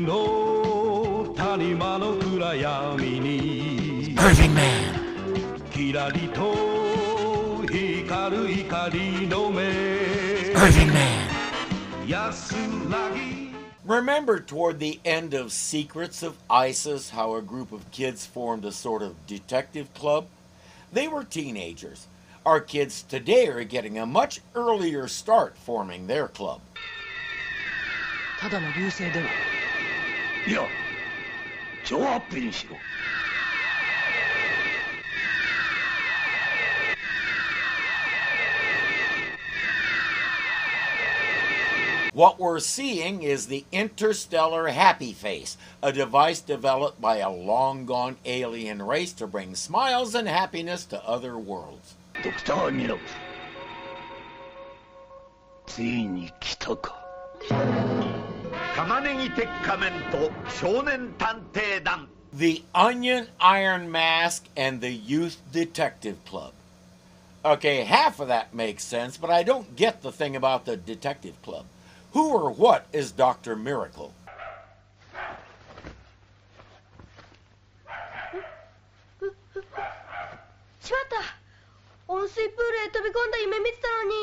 の谷間の暗闇に Irvingman キラリと光る光の目 Irvingman 安らぎ Remember toward the end of Secrets of Isis how a group of kids formed a sort of detective club? They were teenagers. Our kids today are getting a much earlier start forming their club. ただの流星では。いや、超アップにしろ。What we're seeing is the interstellar happy face, a device developed by a long-gone alien race to bring smiles and happiness to other worlds. ドクター・ミラクル。ついに来たか。Tamanegi鉄仮面と少年探偵団 The Onion Iron Mask and the Youth Detective Club. Okay, half of that makes sense, but I don't get the thing about the detective club. Who or what is Dr. Miracle? しまった。温水プールへ飛び込んだ夢見てたのに。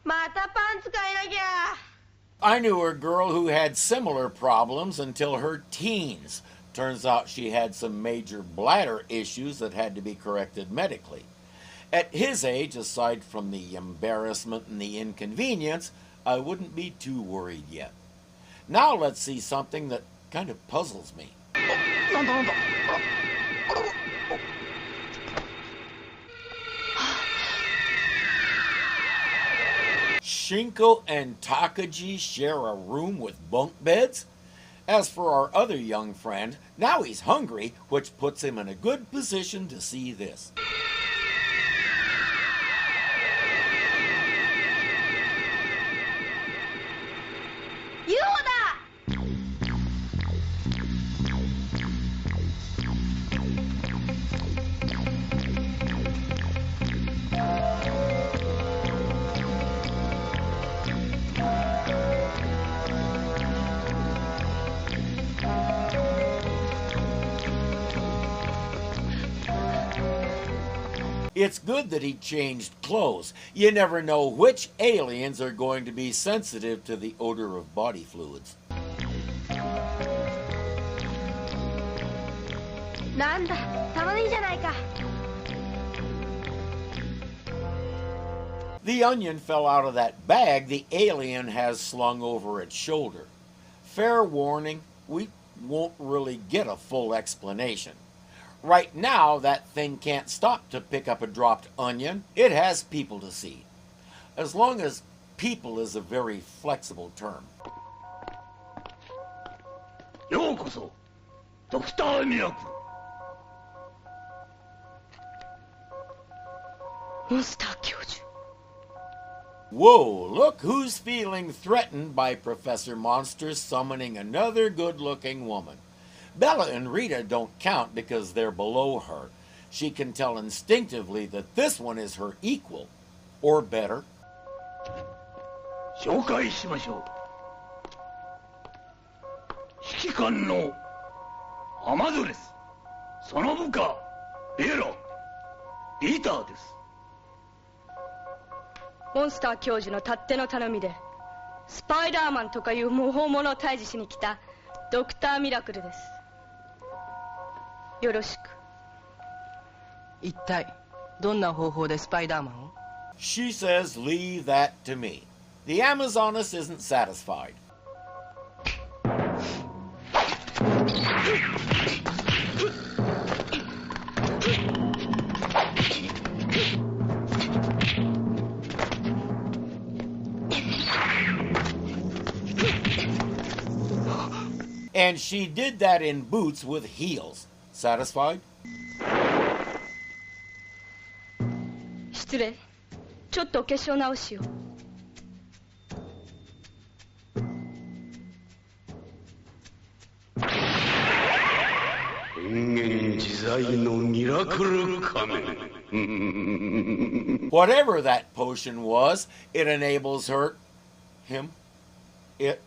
またパンツ変えなきゃ。I knew a girl who had similar problems until her teens. Turns out she had some major bladder issues that had to be corrected medically. At his age, aside from the embarrassment and the inconvenience, I wouldn't be too worried yet. Now let's see something that kind of puzzles me. なんだなんだ。 Shinko and Takagi share a room with bunk beds? As for our other young friend, now he's hungry, which puts him in a good position to see this. It's good that he changed clothes. You never know which aliens are going to be sensitive to the odor of body fluids. なんだ、玉ねぎじゃないか。 The onion fell out of that bag the alien has slung over its shoulder. Fair warning, we won't really get a full explanation. Right now, that thing can't stop to pick up a dropped onion. It has people to see. As long as people is a very flexible term. ようこそ、ドクター・ミラクル。モンスター教授。 Whoa, look who's feeling threatened by Professor Monster summoning another good-looking woman. Bella and Rita don't count because they're below her. She can tell instinctively that this one is her equal, or better. 紹介しましょう。指揮官のアマゾレス、その部下ベラ、リーターです。モンスター教授のたっての頼みでスパイダーマンとかいう模倣者を退治しに来たドクター・ミラクルです。よろしく。一体どんな方法でスパイダーマンを？ She says leave that to me. The Amazoness isn't satisfied. And she did that in boots with heels. Satisfied? 失礼。ちょっとお化粧直しを。変幻自在のミラクル仮面。Whatever that potion was, it enables her, him, it,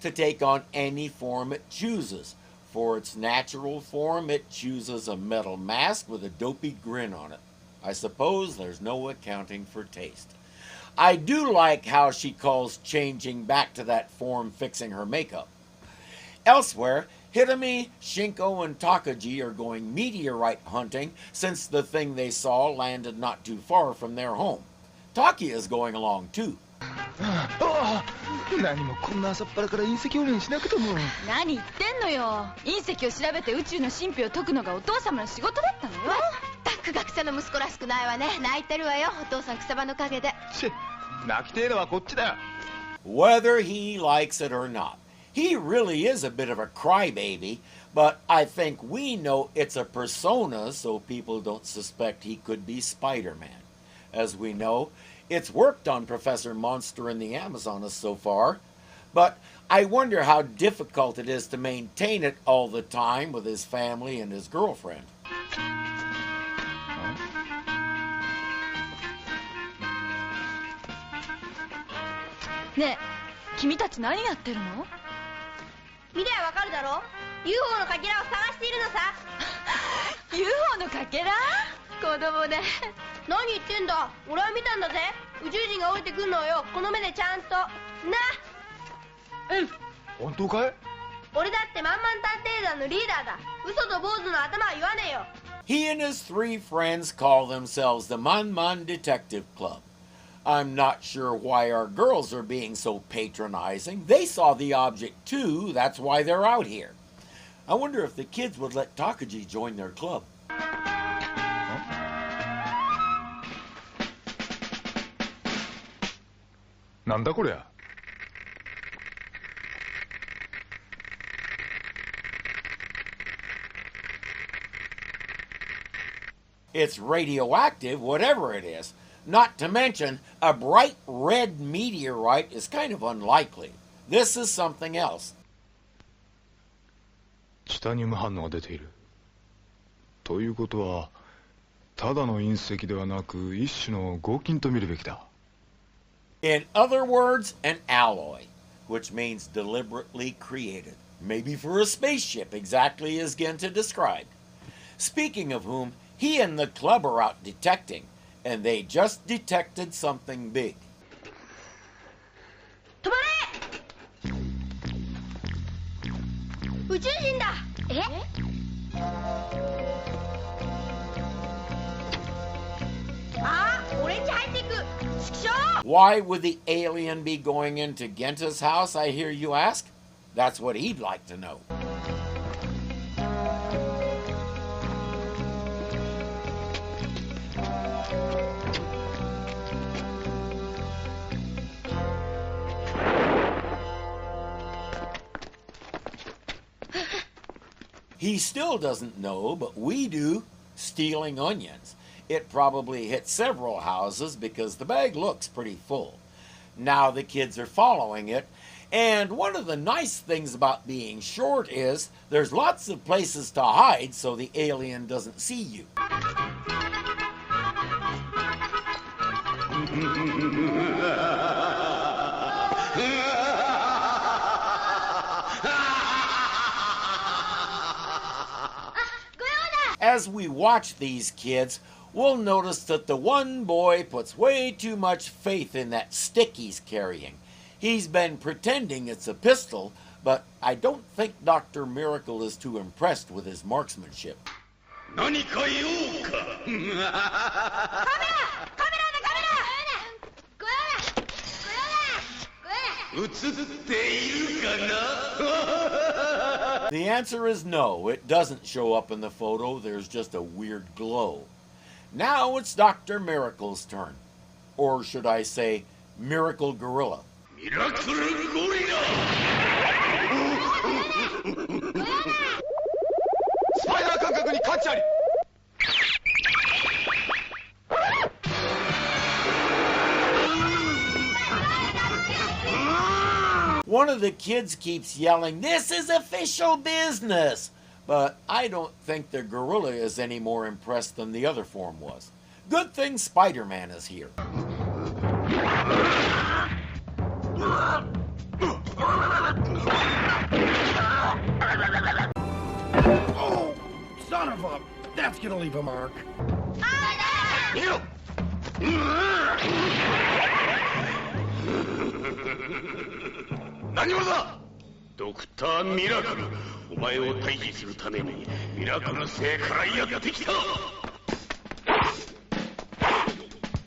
to take on any form it chooses. For its natural form, it chooses a metal mask with a dopey grin on it. I suppose there's no accounting for taste. I do like how she calls changing back to that form fixing her makeup. Elsewhere, Hitami, Shinko, and Takagi are going meteorite hunting since the thing they saw landed not too far from their home. Taki is going along too. 何もこんな朝っぱらから隕石を連しなくても。何言ってんのよ。隕石を調べて宇宙の神秘を解くのがお父様の仕事だったのよ。たく学者の息子らしくないわね。泣いてるわよ、お父さん草葉の陰で。泣きてえのはこっちだよ。Whether he likes it or not, he really is a bit of a crybaby, but I think we know it's a persona so people don't suspect he could be Spider-Man. As we know, it's worked on Professor Monster in the Amazonas so far, but I wonder how difficult it is to maintain it all the time with his family and his girlfriend. ねえ、君たち何やってるの？見りゃわかるだろ。 UFO のかけらを探しているのさ。UFO のかけら？子供ね。何言ってんだ。俺は見たんだぜ。宇宙人が降りてくるのよ、この目でちゃんと。な。本当かい？俺だってマンマン探偵団のリーダーだ。嘘と坊主の頭は言わねえよ。 He and his three friends call themselves the Man Detective Club. I'm not sure why our girls are being so patronizing. They saw the object too, that's why they're out here. I wonder if the kids would let Takagi join their club. なんだこりゃ。It's radioactive, whatever it is. Not to mention, a bright red meteorite is kind of unlikely. This is something else. チタニウム反応が出ている。ということは、ただの隕石ではなく一種の合金と見るべきだ。In other words, an alloy, which means deliberately created. Maybe for a spaceship, exactly as Genta described. Speaking of whom, he and the club are out detecting, and they just detected something big. 止まれ！宇宙人だ！え？あ、俺んち入っていく！畜生！ Why would the alien be going into Genta's house, I hear you ask? That's what he'd like to know. He still doesn't know, but we do. Stealing onions. It probably hit several houses because the bag looks pretty full. Now the kids are following it, and one of the nice things about being short is there's lots of places to hide so the alien doesn't see you. As we watch these kids, we'll notice that the one boy puts way too much faith in that stick he's carrying. He's been pretending it's a pistol, but I don't think Dr. Miracle is too impressed with his marksmanship. 何か言おうか。映っているかな。 The answer is no, it doesn't show up in the photo, there's just a weird glow. Now it's Dr. Miracle's turn. Or should I say, Miracle Gorilla. ミラクルゴリラ。スパイダー感覚に価値あり。One of the kids keeps yelling, "This is official business!" But I don't think the gorilla is any more impressed than the other form was. Good thing Spider-Man is here. Oh, son of a... That's gonna leave a mark. 逃げろ何者だドクター・ミラクルお前を退治するためにミラクル星からやってきた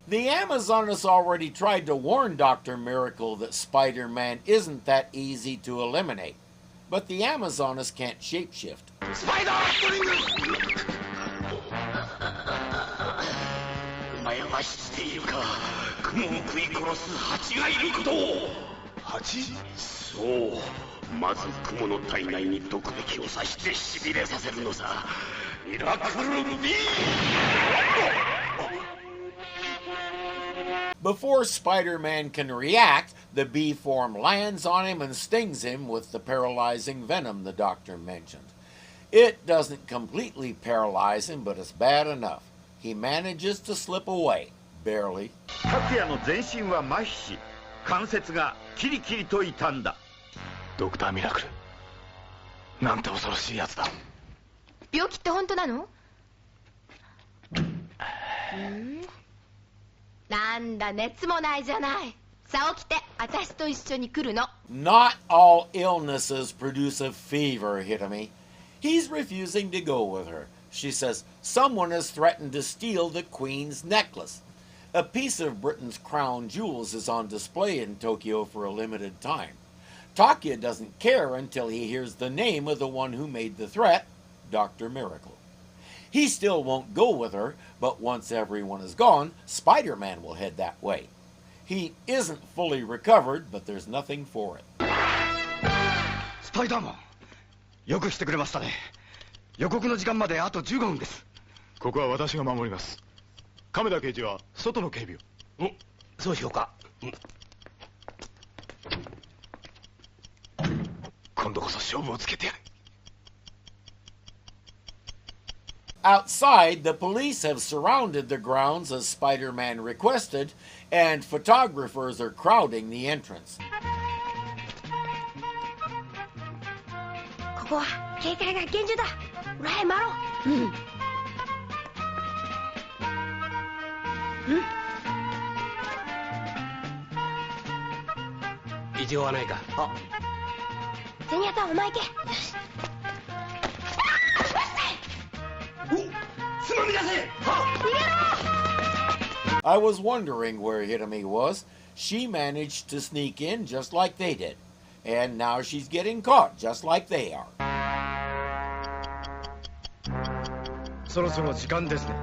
The Amazoness already tried to warn Dr. Miracle that Spider-Man isn't that easy to eliminate. But the Amazoness can't shapeshift. スパイダーストリングお前は知っているか雲を食い殺す蜂がいることを蜂そうまず雲の体内に毒液を刺してしびれさせるのさミラクル B Before Spider-Man can react, the bee form lands on him and stings him with the paralyzing venom the doctor mentioned. It doesn't completely paralyze him, but it's bad enough. He manages to slip away, barely. 拓也の全身は麻痺し関節がキリキリと痛んだドクターミラクルなんて恐ろしいやつだ病気って本当なの？なんだ熱もないじゃない。さあ起きて私と一緒に来るの。 Not all illnesses produce a fever, Hitami. He's refusing to go with her. She says someone has threatened to steal the Queen's necklace. A piece of Britain's crown jewels is on display in Tokyo for a limited time. Takia doesn't care until he hears the name of the one who made the threat, Dr. Miracle. He still won't go with her, but once everyone is gone, Spider-Man will head that way. He isn't fully recovered, but there's nothing for it. スパイダーマンよくしてくれましたね予告の時間まであと15分ですここは私が守ります亀田刑事は外の警備をそうしようか今度こそ勝負をつけてやる Outside, the police have surrounded the grounds as Spider-Man requested, and photographers are crowding the entrance. ここは警戒が厳重だ。裏へ回ろう。異常はないかゼニアタお前行け。 I was wondering where Hitami was. She managed to sneak in just like they did. And now she's getting caught just like they are. そろそろ時間ですね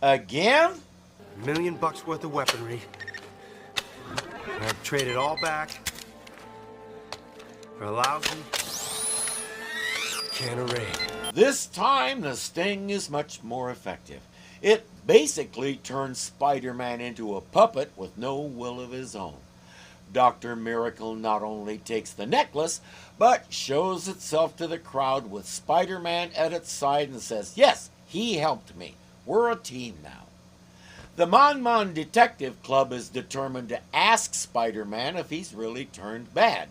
Again? $1 million worth of weaponry. I've traded all back for a lousy can of rain. This time, the sting is much more effective. It basically turns Spider-Man into a puppet with no will of his own. Dr. Miracle not only takes the necklace, but shows itself to the crowd with Spider-Man at its side and says, yes, he helped me. We're a team now. The Mon Detective Club is determined to ask Spider-Man if he's really turned bad.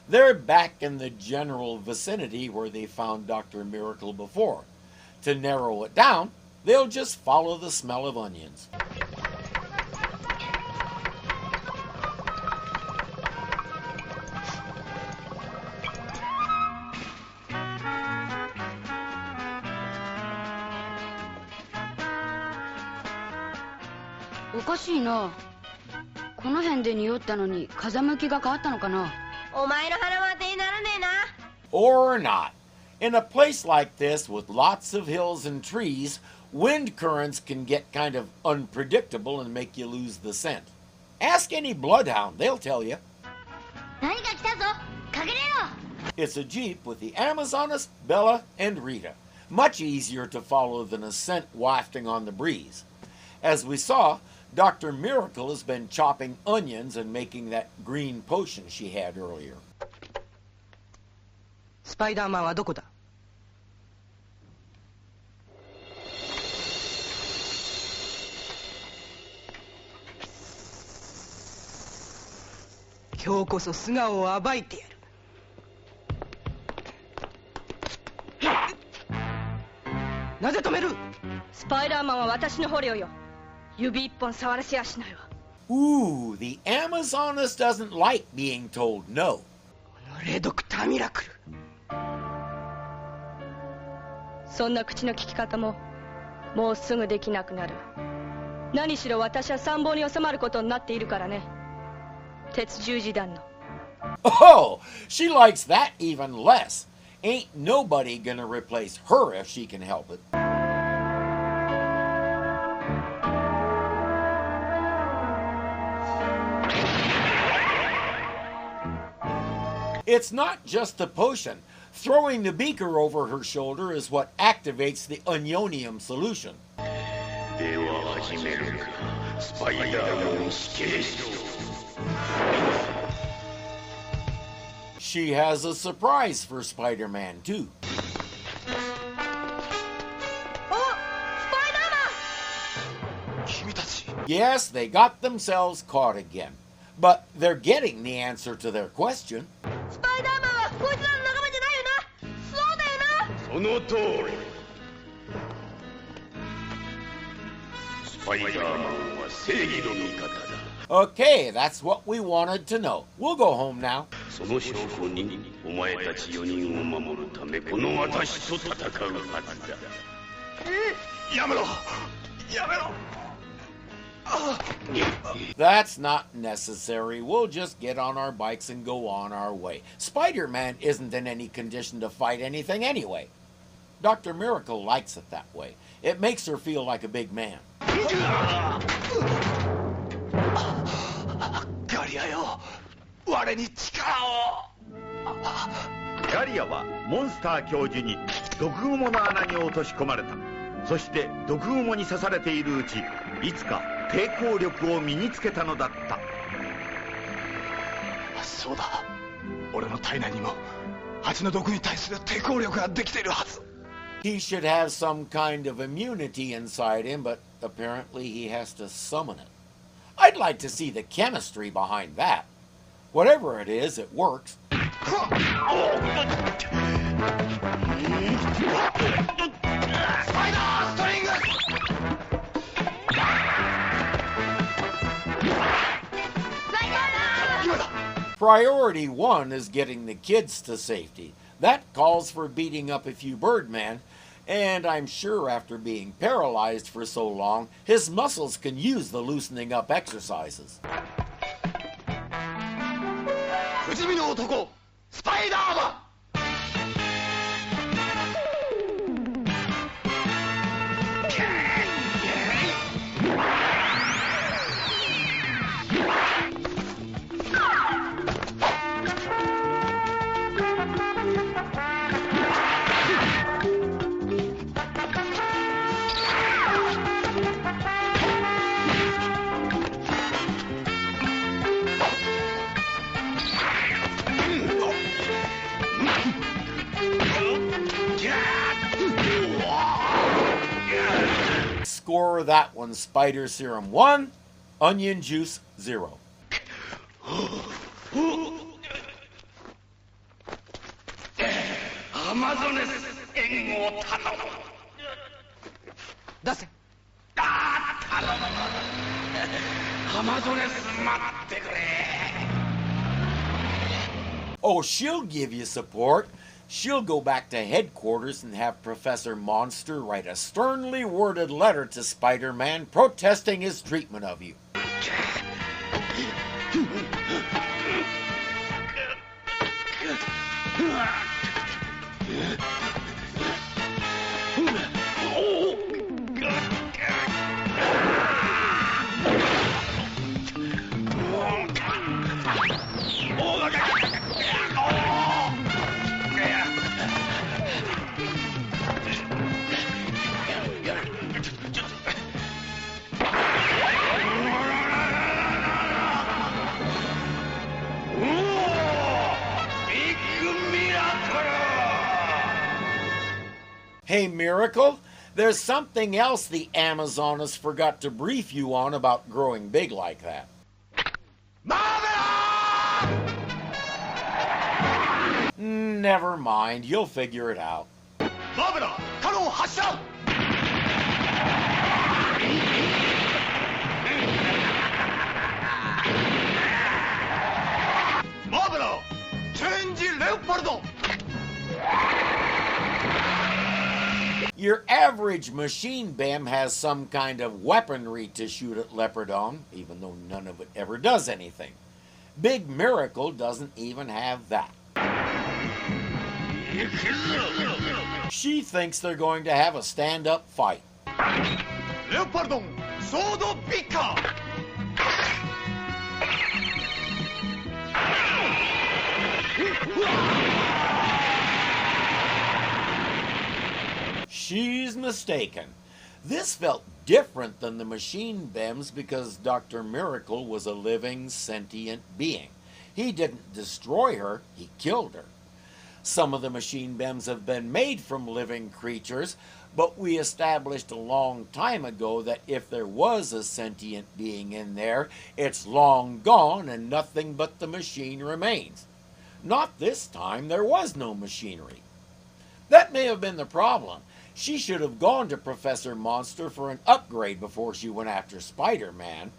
They're back in the general vicinity where they found Dr. Miracle before. To narrow it down, they'll just follow the smell of onions. O かしいな。この辺で匂ったのに風向きが変わったのかな。お前の鼻は当てにならねえな。 Or not. In a place like this with lots of hills and trees, wind currents can get kind of unpredictable and make you lose the scent. Ask any bloodhound, they'll tell you. 何か来たぞ。かけれろ。 It's a jeep with the Amazoness, Bella, and Rita. Much easier to follow than a scent wafting on the breeze. As we saw, Dr. Miracle has been chopping onions and making that green potion she had earlier. スパイダーマンはどこだ？今日こそ素顔を暴いてやる。なぜ止める？スパイダーマンは私の捕虜よ。指一本触らせやしないわ。Ooh, the Amazoness doesn't like being told no. ドクターミラクル。そんな口の利き方ももうすぐできなくなる。何しろ私は参謀に収まることになっているからね。鉄十字団の。Oh, she likes that even less. Ain't nobody gonna replace her if she can help it. It's not just the potion. Throwing the beaker over her shoulder is what activates the onionium solution. She has a surprise for Spider-Man, too. Yes, they got themselves caught again. But they're getting the answer to their question. スパイダーマンはこいつらの仲間じゃないよな。そうだよな。その通り。スパイダーマンは正義の味方だ。Okay, that's what we wanted to know. We'll go home now. その証拠にお前たち4人を守るためこの私と戦うはずだ。やめろ。やめろ。That's not necessary. We'll just get on our bikes and go on our way. Spider-Man isn't in any condition to fight anything anyway. Dr. Miracle likes it that way. It makes her feel like a big man. ガリアよ、我に力を。ガリアはモンスター教授に毒蜘蛛の穴に落とし込まれた。そして毒蜘蛛に刺されているうち、いつか抵抗力を身につけたのだった。そうだ、俺の体内にも蜂の毒に対する抵抗力ができているはず。He should have some kind of immunity inside him, but apparently he has to summon it. I'd like to see the chemistry behind that. Whatever it is, it works. Priority 1 is getting the kids to safety. That calls for beating up a few Birdman, and I'm sure after being paralyzed for so long, his muscles can use the loosening up exercises. 不死身の男、スパイダーマン。Score that one: Spider Serum 1, Onion Juice 0. アマゾネス援護を頼む。出せ。頼む。アマゾネス待ってくれ。Oh, she'll give you support. She'll go back to headquarters and have Professor Monster write a sternly worded letter to Spider-Man protesting his treatment of you. Hey, Miracle, there's something else the Amazoness forgot to brief you on about growing big like that. Marvelous! Never mind, you'll figure it out. バーベラカノン発射 バーベラチェンジレオパルド Your average machine BAM has some kind of weaponry to shoot at Leopardon, even though none of it ever does anything. Big Miracle doesn't even have that. She thinks they're going to have a stand-up fight. レオパルドンソードビッカー She's mistaken. This felt different than the machine BEMs because Dr. Miracle was a living, sentient being. He didn't destroy her, he killed her. Some of the machine BEMs have been made from living creatures, but we established a long time ago that if there was a sentient being in there, it's long gone and nothing but the machine remains. Not this time, there was no machinery. That may have been the problem. She should have gone to Professor Monster for an upgrade before she went after Spider-Man.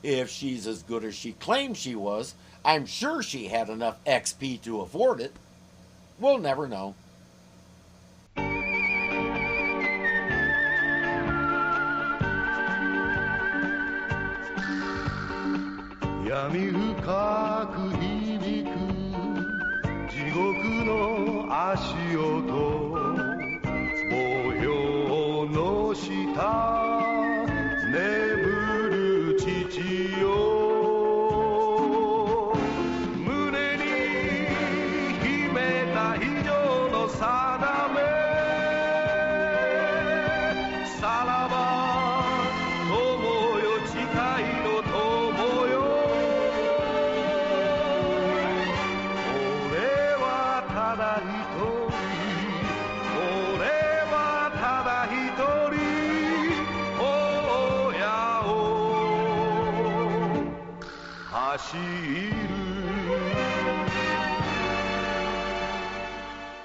If she's as good as she claimed she was, I'm sure she had enough XP to afford it. We'll never know. 闇深く響く地獄の足音模様の下眠る父よ胸に秘めた非常の定めさらば友よ誓いの友よ俺はただ一人俺はただ一人荒野を走る